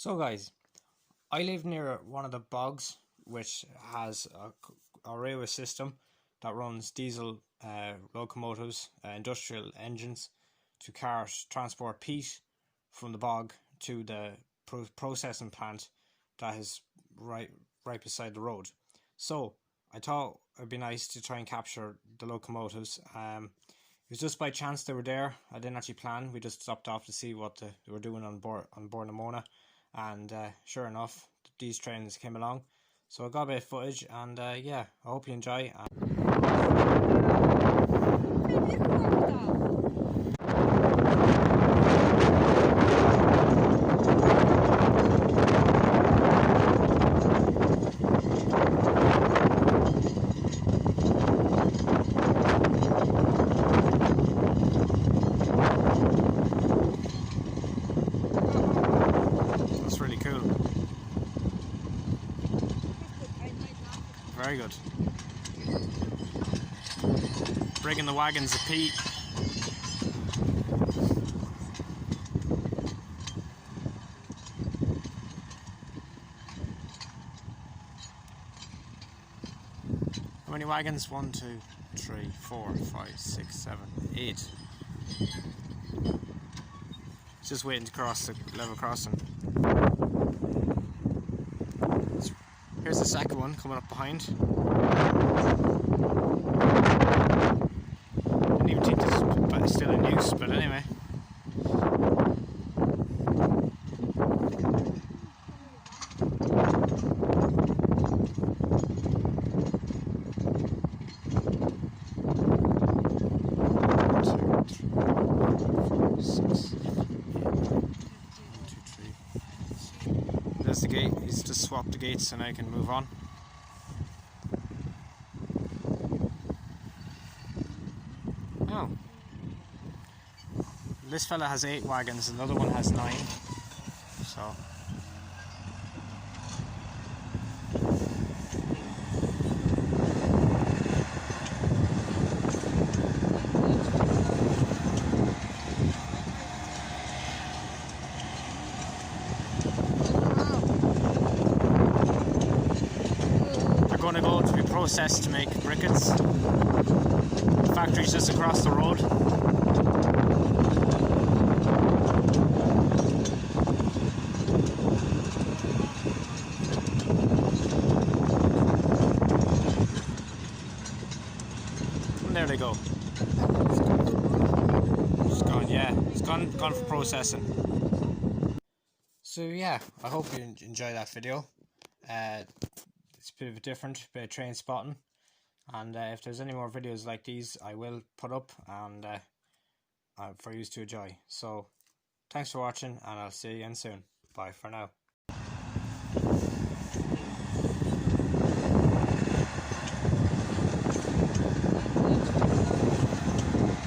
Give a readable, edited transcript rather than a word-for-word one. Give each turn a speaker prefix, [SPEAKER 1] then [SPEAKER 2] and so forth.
[SPEAKER 1] So guys, I live near one of the bogs which has a railway system that runs diesel locomotives, industrial engines to transport peat from the bog to the processing plant that is right beside the road. So I thought it'd be nice to try and capture the locomotives. It was just by chance they were there. I didn't actually plan. We just stopped off to see what they were doing on board Namona, and sure enough, these trains came along. So I got a bit of footage, and yeah, I hope you enjoy. That's really cool. Very good. Bringing the wagons of peat. How many wagons? 1, 2, 3, 4, 5, 6, 7, 8. Just waiting to cross the level crossing. Here's the second one coming up behind. Didn't even think this is still in use, but anyway. There's the gate. He's just swapped the gates so now I can move on. Oh. This fella has 8 wagons, another one has 9. So. Going to go to be processed to make briquettes. The factory's just across the road. And there they go. It's gone, yeah. It's gone for processing. So yeah, I hope you enjoy that video. It's a bit of a different bit of train spotting, and if there's any more videos like these I will put up and for you to enjoy. So thanks for watching, and I'll see you again soon. Bye for now.